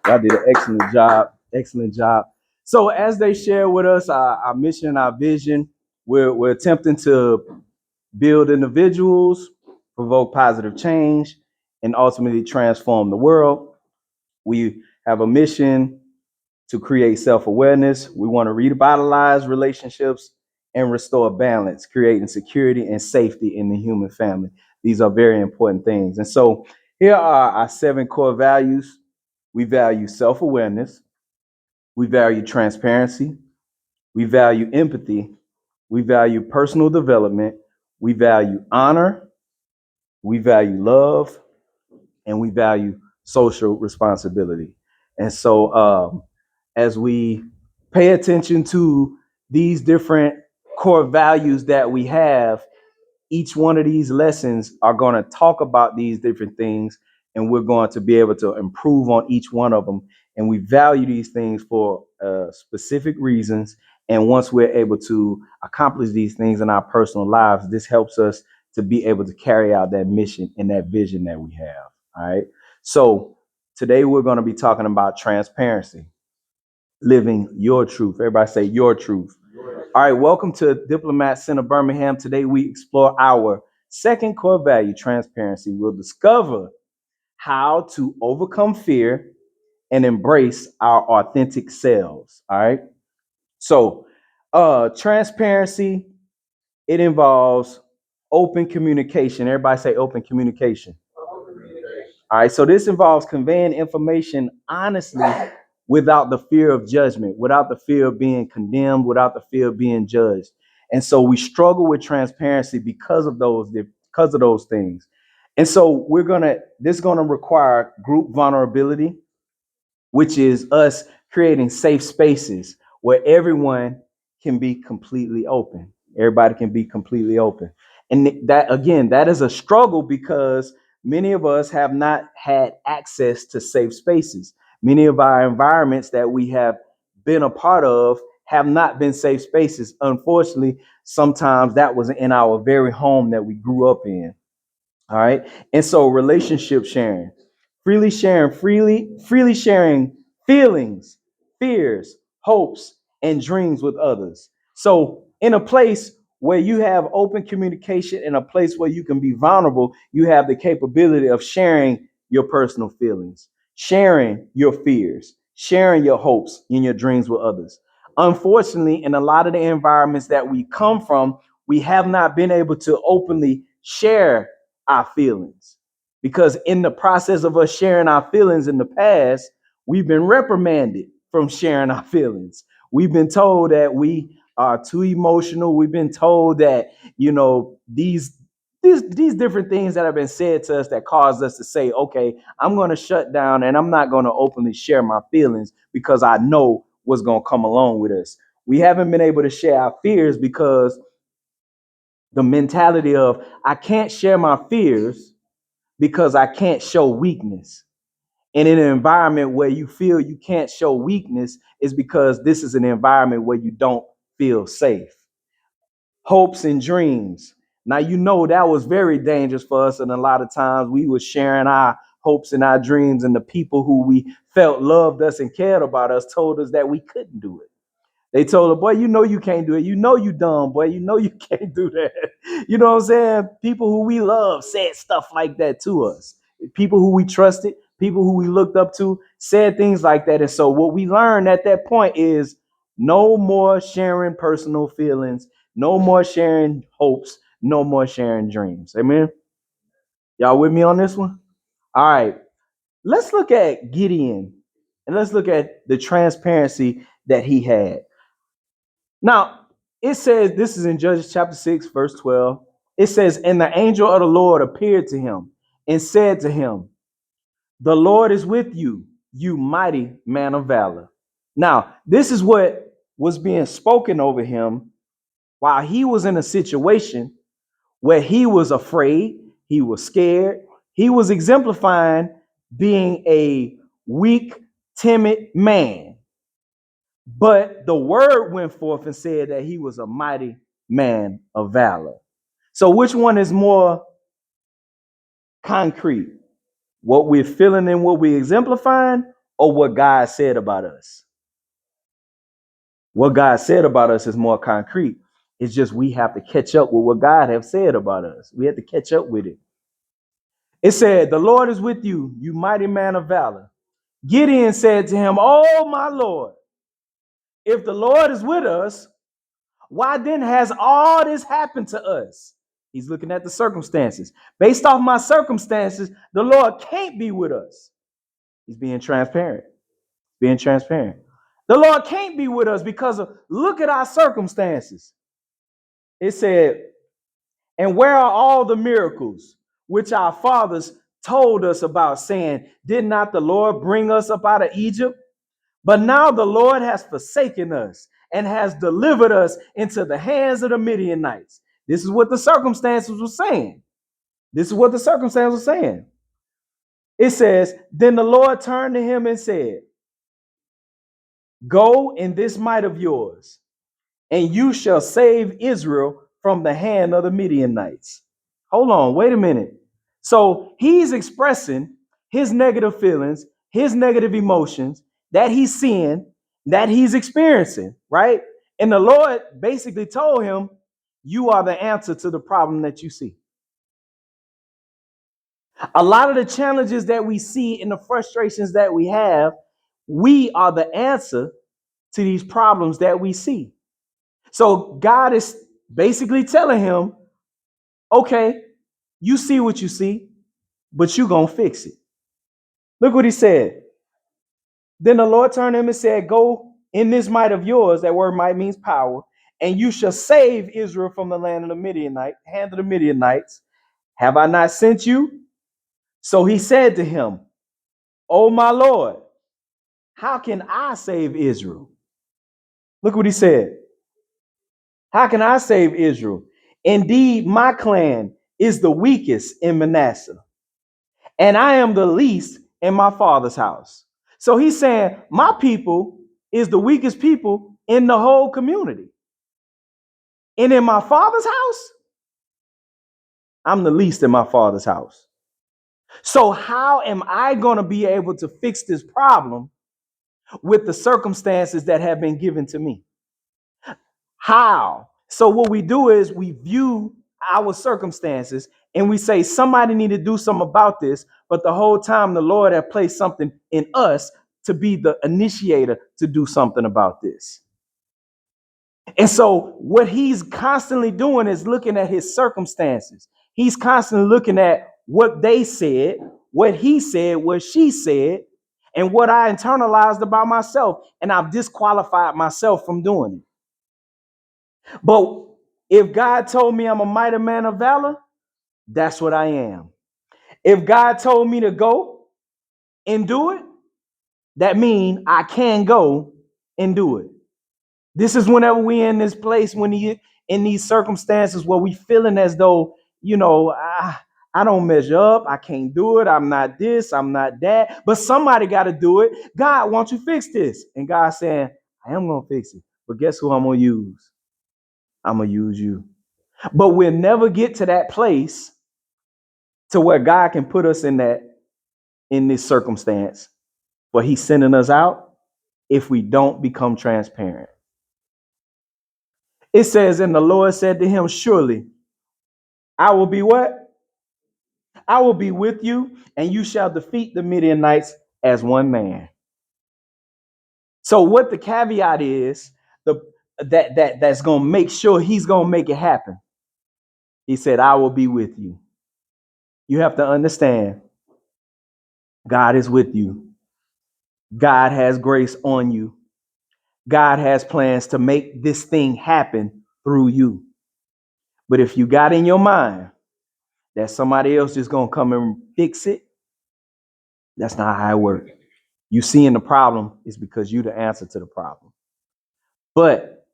Y'all did an excellent job. Excellent job. So as they share with us our mission, our vision, we're attempting to build individuals, provoke positive change, and ultimately transform the world. We have a mission to create self-awareness. We want to revitalize relationships and restore balance, creating security and safety in the human family. These are very important things. And so here are our 7 core values. We value self-awareness. We value transparency. We value empathy. We value personal development. We value honor. We value love. And we value social responsibility. And so, as we pay attention to these different core values that we have, each one of these lessons are going to talk about these different things, and we're going to be able to improve on each one of them. And we value these things for specific reasons. And once we're able to accomplish these things in our personal lives, this helps us to be able to carry out that mission and that vision that we have. All right. So today we're going to be talking about transparency, living your truth. Everybody say your truth. All right, welcome to Diplomat Center Birmingham. Today we explore our second core value, transparency. We'll discover how to overcome fear and embrace our authentic selves. All right. So, transparency, it involves open communication. Everybody say open communication. All right, so this involves conveying information honestly without the fear of judgment, without the fear of being condemned, without the fear of being judged. And so we struggle with transparency because of those things. And so this is gonna require group vulnerability, which is us creating safe spaces where everyone can be completely open. Everybody can be completely open. And that, again, that is a struggle because many of us have not had access to safe spaces. Many of our environments that we have been a part of have not been safe spaces. Unfortunately, sometimes that was in our very home that we grew up in. All right. And so relationship sharing, freely sharing feelings, fears, hopes, and dreams with others. So in a place where you have open communication, in a place where you can be vulnerable, you have the capability of sharing your personal feelings, sharing your fears, sharing your hopes and your dreams with others. Unfortunately, in a lot of the environments that we come from, we have not been able to openly share our feelings. Because in the process of us sharing our feelings in the past, we've been reprimanded from sharing our feelings. We've been told that we are too emotional. We've been told that, these different things that have been said to us that cause us to say, okay, I'm going to shut down and I'm not going to openly share my feelings because I know what's going to come along with us. We haven't been able to share our fears because the mentality of I can't share my fears because I can't show weakness. And in an environment where you feel you can't show weakness is because this is an environment where you don't feel safe. Hopes and dreams. Now you know that was very dangerous for us, and a lot of times we were sharing our hopes and our dreams, and the people who we felt loved us and cared about us told us that we couldn't do it. They told her, boy, you know you can't do it. You know you dumb, boy. You know you can't do that. You know what I'm saying? People who we love said stuff like that to us. People who we trusted, people who we looked up to said things like that. And so what we learned at that point is no more sharing personal feelings, no more sharing hopes, no more sharing dreams. Amen. Y'all with me on this one? All right. Let's look at Gideon and let's look at the transparency that he had. Now, it says, this is in Judges chapter 6, verse 12. It says, and the angel of the Lord appeared to him and said to him, the Lord is with you, you mighty man of valor. Now, this is what was being spoken over him while he was in a situation where he was afraid, he was scared, he was exemplifying being a weak, timid man. But the word went forth and said that he was a mighty man of valor. So, which one is more concrete? What we're feeling and what we're exemplifying, or what God said about us. What God said about us is more concrete. It's just we have to catch up with what God have said about us. We have to catch up with it. It said, the Lord is with you, you mighty man of valor. Gideon said to him, oh, my Lord, if the Lord is with us, why then has all this happened to us? He's looking at the circumstances. Based off my circumstances, the Lord can't be with us. He's being transparent. Being transparent. The Lord can't be with us because of look at our circumstances. It said, and where are all the miracles which our fathers told us about, saying, did not the Lord bring us up out of Egypt? But now the Lord has forsaken us and has delivered us into the hands of the Midianites. This is what the circumstances were saying. This is what the circumstances were saying. It says, then the Lord turned to him and said, go in this might of yours, and you shall save Israel from the hand of the Midianites. Hold on, wait a minute. So he's expressing his negative feelings, his negative emotions that he's seeing, that he's experiencing, right? And the Lord basically told him, you are the answer to the problem that you see. A lot of the challenges that we see and the frustrations that we have, we are the answer to these problems that we see. So God is basically telling him, okay, you see what you see, but you're going to fix it. Look what he said. Then the Lord turned to him and said, go in this might of yours, that word might means power, and you shall save Israel from the land of the Midianites, hand of the Midianites. Have I not sent you? So he said to him, oh my Lord, how can I save Israel? Look what he said. How can I save Israel? Indeed, my clan is the weakest in Manasseh, and I am the least in my father's house. So he's saying, my people is the weakest people in the whole community. And in my father's house, I'm the least in my father's house. So how am I going to be able to fix this problem with the circumstances that have been given to me? How? So what we do is we view our circumstances and we say somebody need to do something about this, but the whole time the Lord had placed something in us to be the initiator to do something about this. And so what he's constantly doing is looking at his circumstances. He's constantly looking at what they said, what he said, what she said, and what I internalized about myself, and I've disqualified myself from doing it. But if God told me I'm a mighty man of valor, that's what I am. If God told me to go and do it, that means I can go and do it. This is whenever we in this place, when he in these circumstances where we feeling as though, I don't measure up, I can't do it, I'm not this, I'm not that, but somebody got to do it. God, won't you fix this? And God saying, I am going to fix it. But guess who I'm going to use? I'm going to use you. But we'll never get to that place to where God can put us in this circumstance where he's sending us out if we don't become transparent. It says, and the Lord said to him, surely I will be what? I will be with you, and you shall defeat the Midianites as one man. So what the caveat is, that's going to make sure he's going to make it happen. He said, I will be with you. You have to understand, God is with you. God has grace on you. God has plans to make this thing happen through you. But if you got in your mind that somebody else is going to come and fix it, that's not how it works. You seeing the problem is because you're the answer to the problem. But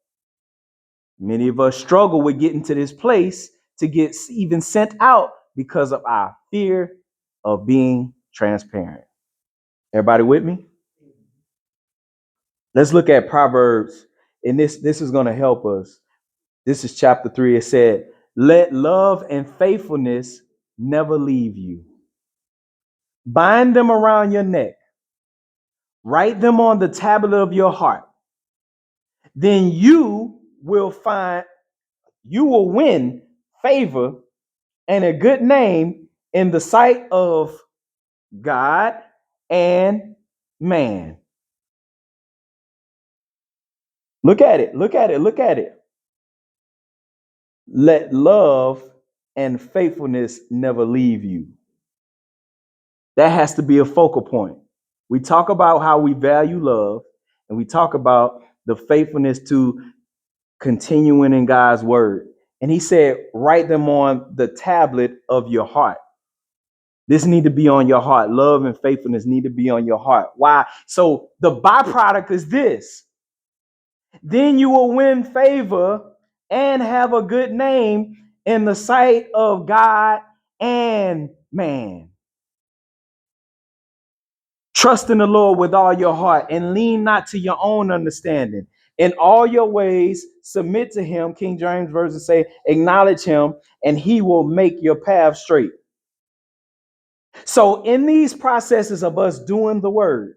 many of us struggle with getting to this place to get even sent out because of our fear of being transparent. Everybody with me? Let's look at Proverbs, and this is going to help us. This is chapter 3. It said, let love and faithfulness never leave you. Bind them around your neck. Write them on the tablet of your heart. Then you will win favor and a good name in the sight of God and man. Look at it. Look at it. Look at it. Let love and faithfulness never leave you. That has to be a focal point. We talk about how we value love, and we talk about the faithfulness to continuing in God's word. And he said, write them on the tablet of your heart. This need to be on your heart. Love and faithfulness need to be on your heart. Why? So the byproduct is this. Then you will win favor and have a good name in the sight of God and man. Trust in the Lord with all your heart and lean not to your own understanding. In all your ways, submit to him. King James Version say, acknowledge him, and he will make your path straight. So in these processes of us doing the word,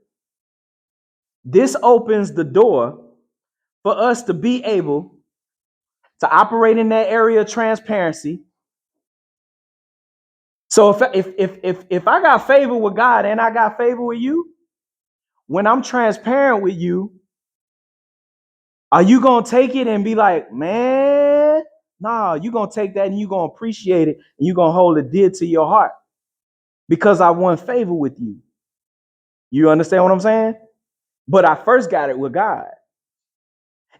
this opens the door for us to be able to operate in that area of transparency. So if I got favor with God and I got favor with you, when I'm transparent with you, are you gonna take it and be like, man? Nah, you're gonna take that and you're gonna appreciate it and you're gonna hold it dear to your heart because I want favor with you. You understand what I'm saying? But I first got it with God.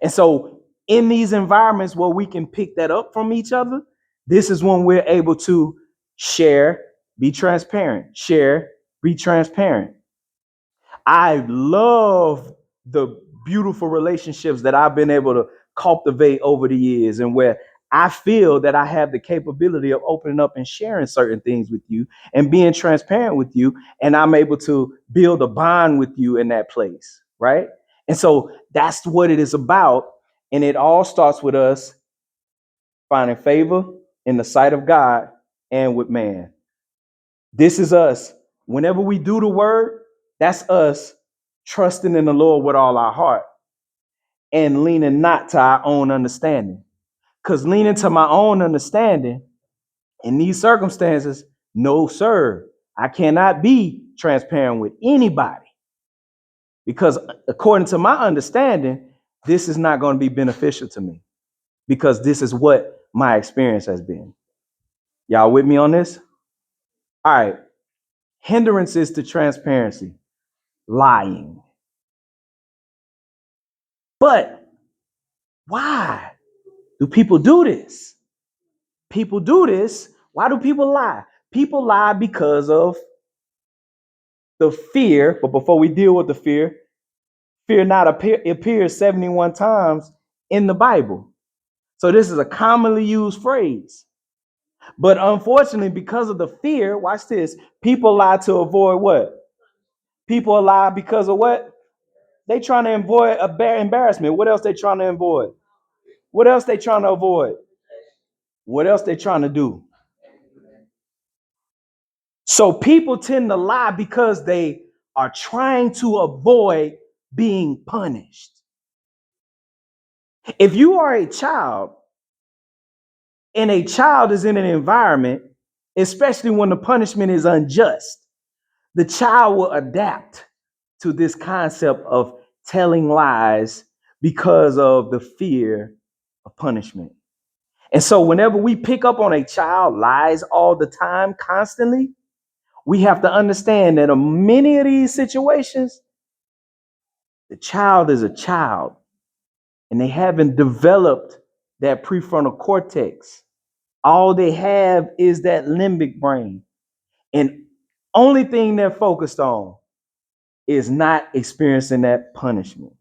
And so in these environments where we can pick that up from each other, this is when we're able to share, be transparent, share, be transparent. I love the beautiful relationships that I've been able to cultivate over the years, and where I feel that I have the capability of opening up and sharing certain things with you and being transparent with you. And I'm able to build a bond with you in that place. Right. And so that's what it is about. And it all starts with us finding favor in the sight of God and with man. This is us. Whenever we do the word, that's us trusting in the Lord with all our heart and leaning not to our own understanding. Because leaning to my own understanding in these circumstances, no, sir, I cannot be transparent with anybody. Because according to my understanding, this is not going to be beneficial to me because this is what my experience has been. Y'all with me on this? All right. Hindrances to transparency, lying. But why do people do this? People do this. Why do people lie? People lie because of the fear. But before we deal with the fear not appears 71 times in the Bible. So this is a commonly used phrase. But unfortunately, because of the fear, watch this, people lie to avoid what? People lie because of what? They trying to avoid embarrassment. What else they trying to avoid? What else they trying to avoid? What else they trying to do? So people tend to lie because they are trying to avoid being punished. If you are a child and a child is in an environment, especially when the punishment is unjust, the child will adapt to this concept of telling lies because of the fear of punishment. And so whenever we pick up on a child lies all the time, constantly, we have to understand that in many of these situations, the child is a child and they haven't developed that prefrontal cortex. All they have is that limbic brain. And only thing they're focused on is not experiencing that punishment.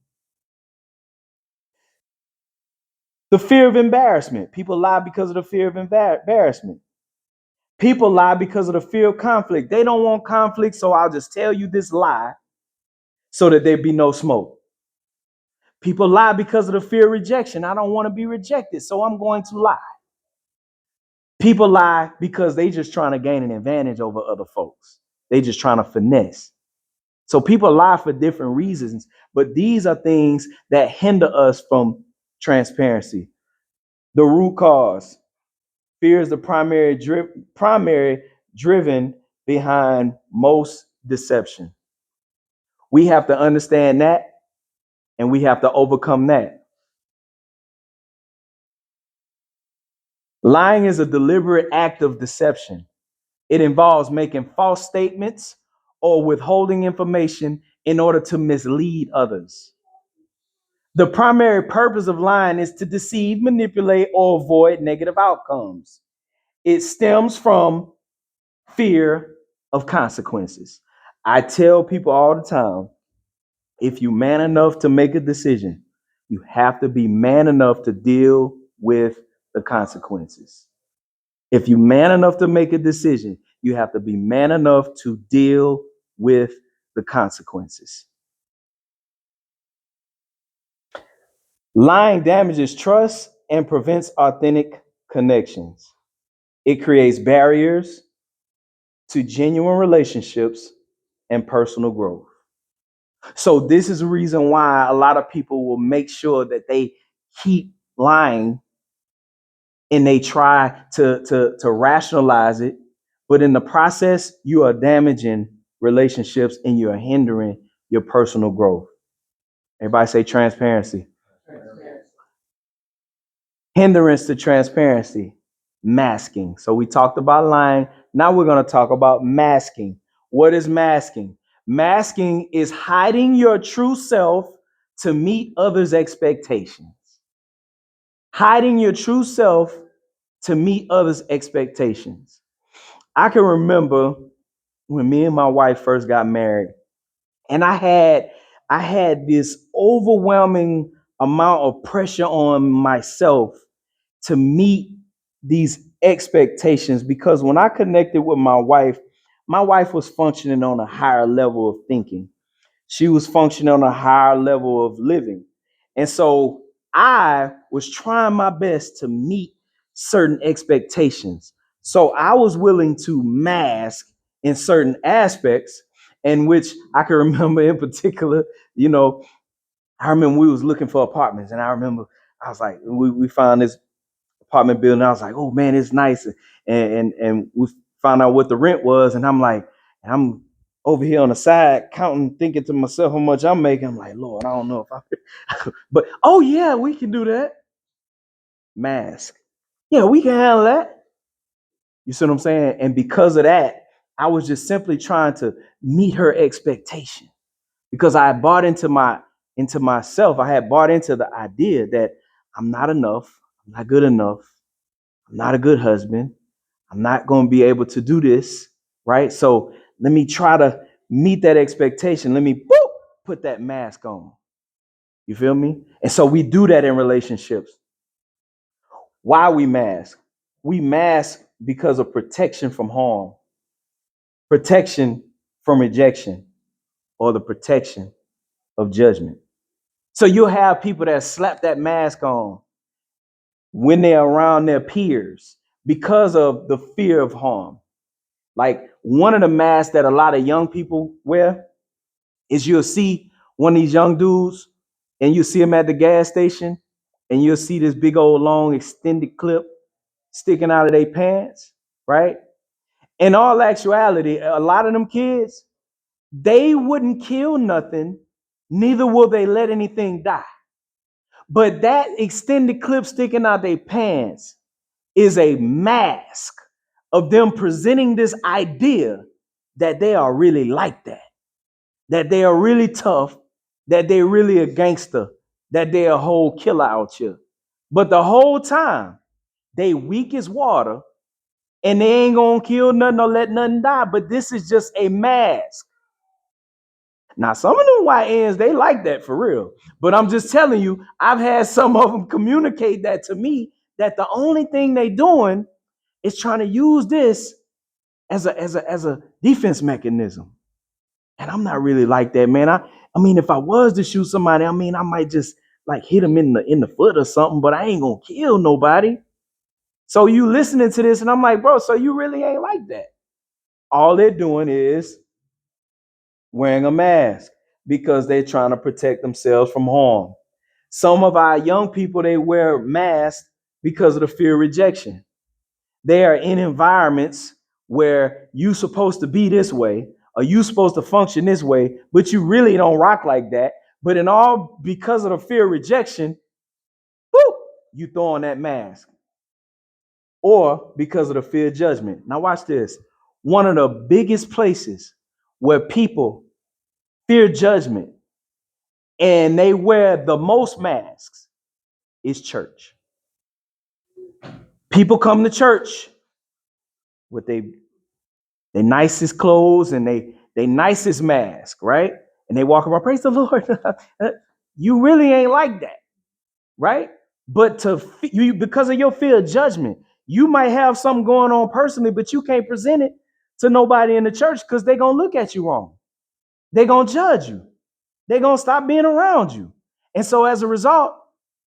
The fear of embarrassment. People lie because of the fear of embarrassment. People lie because of the fear of conflict. They don't want conflict, so I'll just tell you this lie so that there be no smoke. People lie because of the fear of rejection. I don't want to be rejected, so I'm going to lie. People lie because they just trying to gain an advantage over other folks. They just trying to finesse. So people lie for different reasons, but these are things that hinder us from transparency. The root cause: fear is the primary driven behind most deception. We have to understand that, and we have to overcome that. Lying is a deliberate act of deception. It involves making false statements or withholding information in order to mislead others. The primary purpose of lying is to deceive, manipulate, or avoid negative outcomes. It stems from fear of consequences. I tell people all the time, if you man enough to make a decision, you have to be man enough to deal with the consequences. If you man enough to make a decision, you have to be man enough to deal with the consequences. Lying damages trust and prevents authentic connections. It creates barriers to genuine relationships and personal growth. So this is the reason why a lot of people will make sure that they keep lying, and they try to rationalize it, but in the process you are damaging relationships and you are hindering your personal growth. Everybody say transparency. Hindrance to transparency: masking. So we talked about lying. Now we're going to talk about masking. What is masking? Masking is hiding your true self to meet others' expectations. Hiding your true self to meet others' expectations. I can remember when me and my wife first got married, and I had this overwhelming amount of pressure on myself to meet these expectations, because when I connected with my wife was functioning on a higher level of thinking. She was functioning on a higher level of living. And so I was trying my best to meet certain expectations. So I was willing to mask in certain aspects, in which I can remember in particular, you know, I remember we was looking for apartments, and I remember I was like, we found this apartment building. I was like, oh man, it's nice. And we found out what the rent was. And I'm like, and I'm over here on the side counting, thinking to myself how much I'm making. I'm like, Lord, I don't know if I but oh yeah, we can do that. Mask. Yeah, we can handle that. You see what I'm saying? And because of that, I was just simply trying to meet her expectation, because I had bought into myself. I had bought into the idea that I'm not enough, I'm not good enough, I'm not a good husband, I'm not going to be able to do this, right? So let me try to meet that expectation. Let me put that mask on. You feel me? And so we do that in relationships. Why we mask? We mask because of protection from harm, protection from rejection, or the protection of judgment. So you'll have people that slap that mask on when they're around their peers because of the fear of harm. Like one of the masks that a lot of young people wear is, you'll see one of these young dudes and you'll see them at the gas station, and you'll see this big old long extended clip sticking out of their pants, right? In all actuality, a lot of them kids, they wouldn't kill nothing, neither will they let anything die. But that extended clip sticking out their pants is a mask of them presenting this idea that they are really like that they are really tough, that they're really a gangster, that they're a whole killer out here. But the whole time, they weak as water, and they ain't gonna kill nothing or let nothing die. But this is just a mask. Now, some of them YNs, they like that for real. But I'm just telling you, I've had some of them communicate that to me, that the only thing they doing is trying to use this as a defense mechanism. And I'm not really like that, man. I mean, if I was to shoot somebody, I mean, I might just like hit them in the foot or something, but I ain't gonna kill nobody. So you listening to this, and I'm like, bro, so you really ain't like that. All they're doing is wearing a mask because they're trying to protect themselves from harm. Some of our young people, they wear masks because of the fear of rejection. They are in environments where you supposed to be this way or you supposed to function this way, but you really don't rock like that. But in all because of the fear of rejection, whoo, you throw on that mask. Or because of the fear of judgment. Now watch this. One of the biggest places where people fear judgment and they wear the most masks is church. People come to church with their nicest clothes and they nicest mask, right? And they walk around, praise the Lord. You really ain't like that, right? But you, because of your fear of judgment, you might have something going on personally, but you can't present it to nobody in the church because they're gonna look at you wrong. They're gonna judge you. They're gonna stop being around you. And so as a result,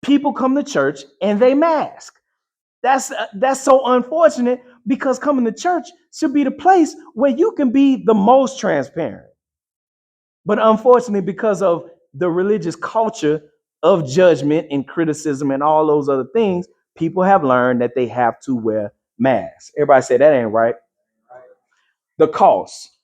people come to church and they mask. That's so unfortunate because coming to church should be the place where you can be the most transparent. But unfortunately, because of the religious culture of judgment and criticism and all those other things, people have learned that they have to wear masks. Everybody say that ain't right. The cost,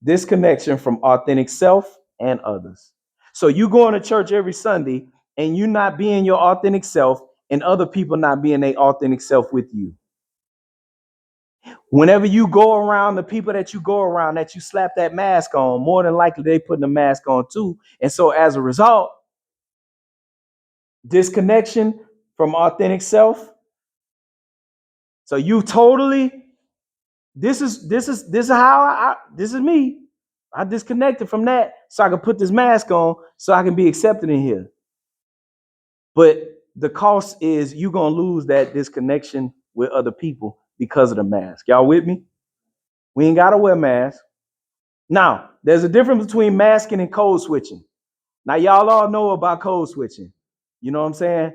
disconnection from authentic self and others. So you going to church every Sunday and you not being your authentic self and other people not being their authentic self with you. Whenever you go around the people that you go around that you slap that mask on, more than likely they putting the mask on too. And so as a result, disconnection from authentic self. So you totally, this is how this is me. I disconnected from that so I can put this mask on so I can be accepted in here. But the cost is you're gonna lose that disconnection with other people because of the mask. Y'all with me? We ain't gotta wear masks. Now, there's a difference between masking and code switching. Now, y'all all know about code switching. You know what I'm saying?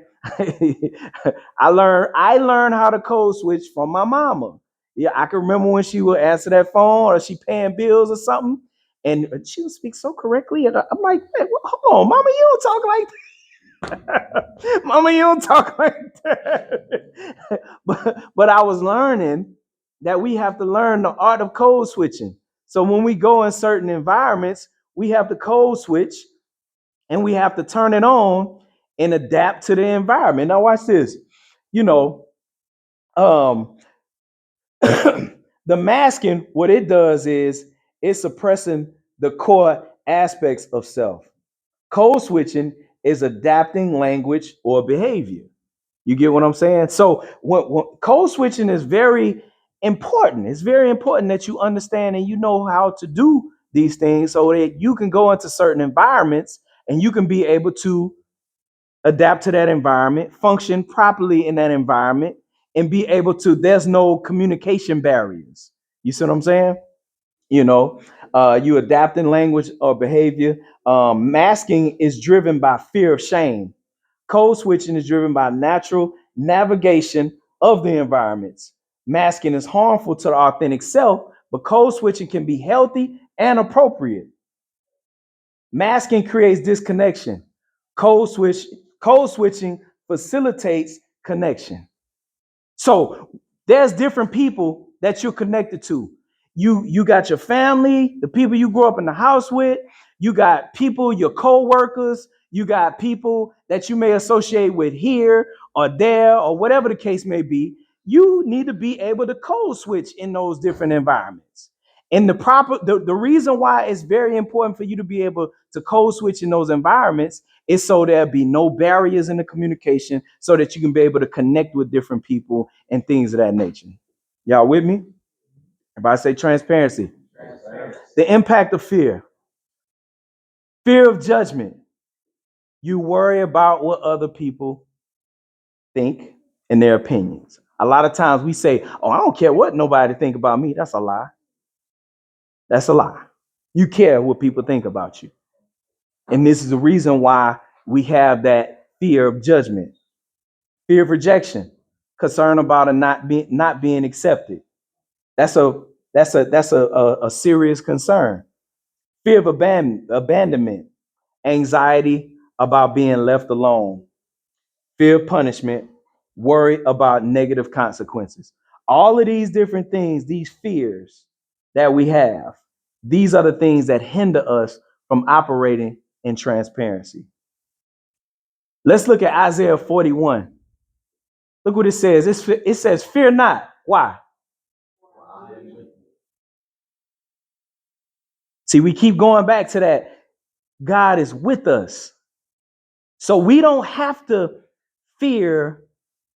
I learned how to code switch from my mama. Yeah, I can remember when she would answer that phone or she paying bills or something, and she would speak so correctly. And I'm like, hey, hold on, mama, you don't talk like that. Mama, you don't talk like that. but I was learning that we have to learn the art of code switching. So when we go in certain environments, we have to code switch and we have to turn it on and adapt to the environment. Now, watch this. You know, um, the masking, what it does is it's suppressing the core aspects of self. Code switching is adapting language or behavior. You get what I'm saying? So, what code switching is very important. It's very important that you understand and you know how to do these things so that you can go into certain environments and you can be able to adapt to that environment, function properly in that environment, and be able to, there's no communication barriers. You see what I'm saying? You know, you adapt in language or behavior. Masking is driven by fear of shame. Code switching is driven by natural navigation of the environments. Masking is harmful to the authentic self, but code switching can be healthy and appropriate. Masking creates disconnection. Code switch, code switching facilitates connection. So there's different people that you're connected to. You got your family, the people you grew up in the house with, you got people, your co-workers, you got people that you may associate with here or there or whatever the case may be. You need to be able to code switch in those different environments. And the reason why it's very important for you to be able to code switch in those environments is so there'll be no barriers in the communication so that you can be able to connect with different people and things of that nature. Y'all with me? Everybody say transparency. The impact of fear. Fear of judgment. You worry about what other people think and their opinions. A lot of times we say, oh, I don't care what nobody think about me. That's a lie. That's a lie. You care what people think about you. And this is the reason why we have that fear of judgment, fear of rejection, concern about a not being accepted. That's a serious concern. Fear of abandonment, anxiety about being left alone, fear of punishment, worry about negative consequences. All of these different things, these fears that we have, these are the things that hinder us from operating in transparency. Let's look at Isaiah 41. Look what it says. It says, fear not. Why? See, we keep going back to that. God is with us. So we don't have to fear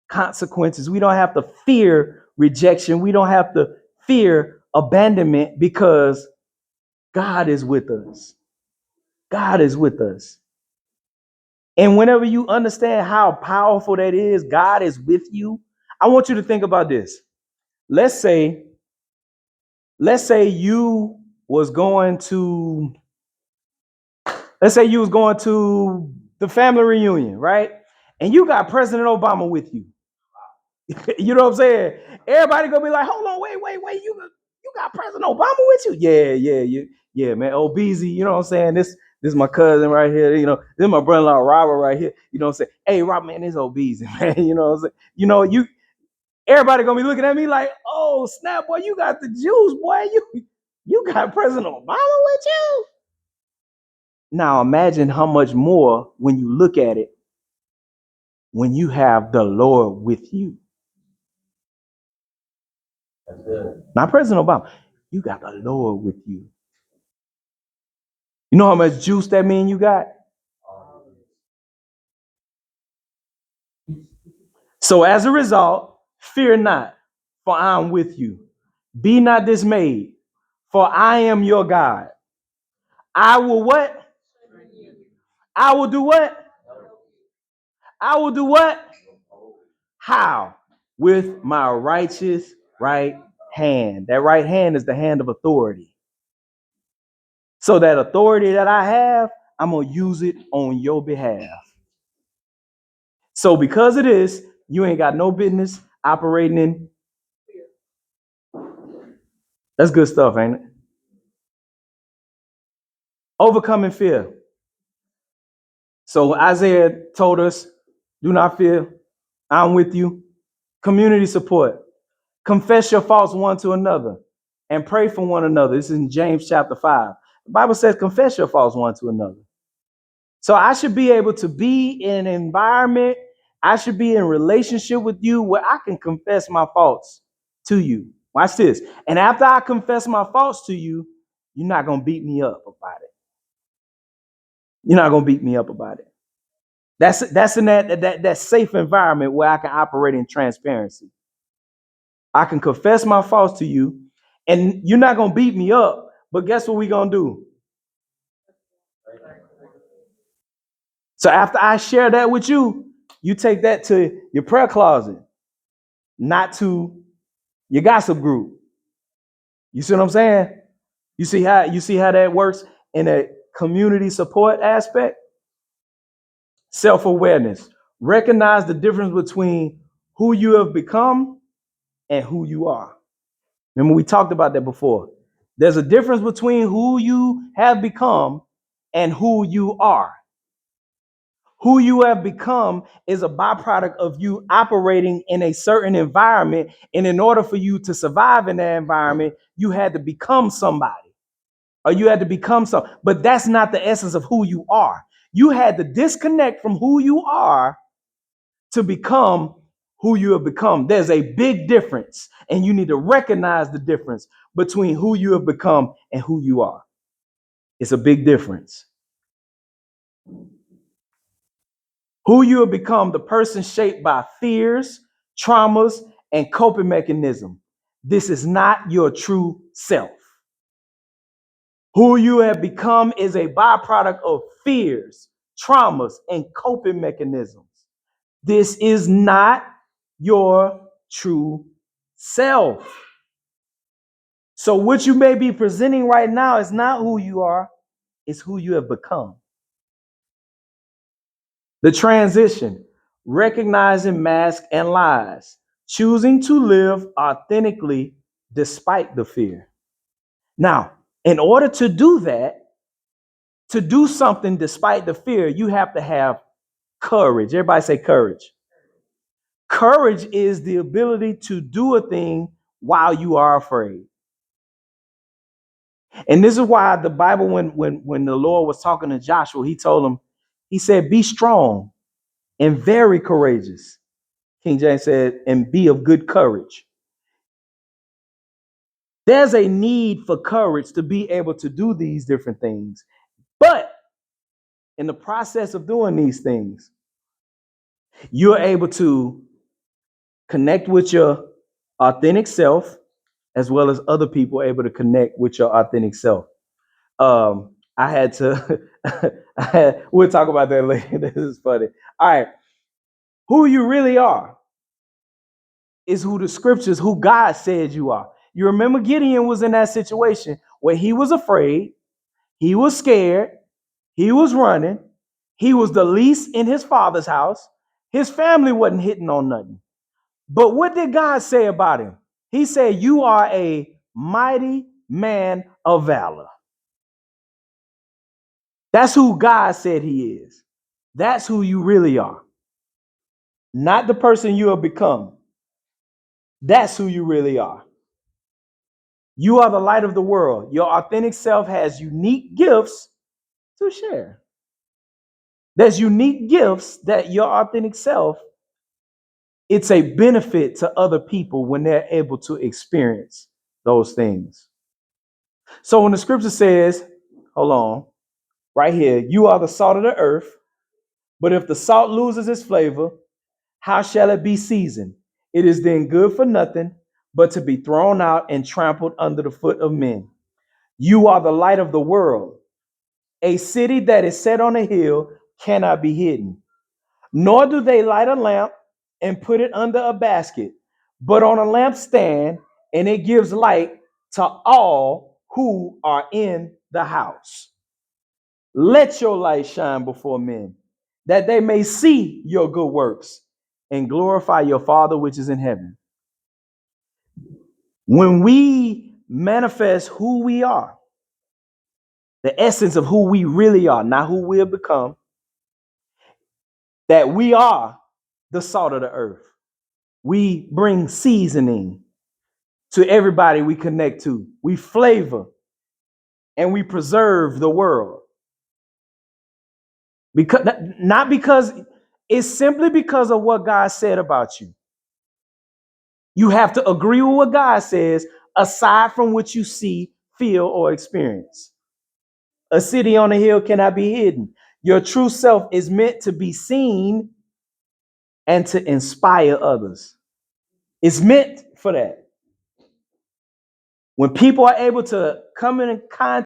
consequences. We don't have to fear rejection. We don't have to fear abandonment because God is with us. God is with us. And whenever you understand how powerful that is, God is with you. I want you to think about this. Let's say, you was going to, let's say you was going to the family reunion, right? And you got President Obama with you. You know what I'm saying? Everybody gonna be like, hold on, wait, you got President Obama with you? Yeah, man. Oh, Beezy, you know what I'm saying? This is my cousin right here. You know, this is my brother-in-law Robert right here. You know what I'm saying? Hey, Rob, man, this is old Beezy, man. You know what I'm saying? You everybody gonna be looking at me like, oh, snap, boy, you got the juice, boy. You got President Obama with you. Now imagine how much more when you look at it, when you have the Lord with you. Not President Obama. You got the Lord with you. You know how much juice that mean you got? So as a result, fear not, for I am with you. Be not dismayed, for I am your God. I will what? I will do what? I will do what? How? With my righteous right hand. That right hand is the hand of authority. So that authority that I have, I'm going to use it on your behalf. So because of this, you ain't got no business operating in. That's good stuff, ain't it? Overcoming fear. So Isaiah told us, do not fear. I'm with you. Community support. Confess your faults one to another and pray for one another. This is in James chapter 5. The Bible says, confess your faults one to another. So I should be able to be in an environment, I should be in relationship with you where I can confess my faults to you. Watch this. And after I confess my faults to you, you're not going to beat me up about it. You're not going to beat me up about it. That's in that safe environment where I can operate in transparency. I can confess my faults to you, and you're not going to beat me up, but guess what we're going to do? So after I share that with you, you take that to your prayer closet, not to your gossip group. You see what I'm saying? You see how that works in a community support aspect? Self-awareness. Recognize the difference between who you have become and who you are. Remember, we talked about that before. There's a difference between who you have become and who you are. Who you have become is a byproduct of you operating in a certain environment. And in order for you to survive in that environment, you had to become somebody or you had to become something. But that's not the essence of who you are. You had to disconnect from who you are to become who you have become. There's a big difference, and you need to recognize the difference between who you have become and who you are. It's a big difference. Who you have become, the person shaped by fears, traumas, and coping mechanism. This is not your true self. Who you have become is a byproduct of fears, traumas, and coping mechanisms. This is not your true self. So what you may be presenting right now is not who you are, it's who you have become. The transition, recognizing masks and lies, choosing to live authentically despite the fear. Now, in order to do that, to do something despite the fear, you have to have courage. Everybody say courage. Courage is the ability to do a thing while you are afraid. And this is why the Bible, when the Lord was talking to Joshua, he told him, he said, be strong and very courageous. King James said, and be of good courage. There's a need for courage to be able to do these different things. But in the process of doing these things, you're able to connect with your authentic self, as well as other people able to connect with your authentic self. I had to, we'll talk about that later. This is funny. All right. Who you really are is who the scriptures, who God said you are. You remember Gideon was in that situation where he was afraid, he was scared, he was running, he was the least in his father's house. His family wasn't hitting on nothing. But what did God say about him? He said, you are a mighty man of valor. That's who God said he is. That's who you really are. Not the person you have become. That's who you really are. You are the light of the world. Your authentic self has unique gifts to share. There's unique gifts that your authentic self, it's a benefit to other people when they're able to experience those things. So when the scripture says, hold on, right here, you are the salt of the earth, but if the salt loses its flavor, how shall it be seasoned? It is then good for nothing but to be thrown out and trampled under the foot of men. You are the light of the world. A city that is set on a hill cannot be hidden. Nor do they light a lamp and put it under a basket, but on a lampstand, and it gives light to all who are in the house. Let your light shine before men, that they may see your good works and glorify your Father which is in heaven. When we manifest who we are, the essence of who we really are, not who we'll become, that we are the salt of the earth. We bring seasoning to everybody we connect to. We flavor and we preserve the world. Because not because it's simply because of what God said about you. You have to agree with what God says, aside from what you see, feel, or experience. A city on a hill cannot be hidden. Your true self is meant to be seen and to inspire others. It's meant for that. When people are able to come in contact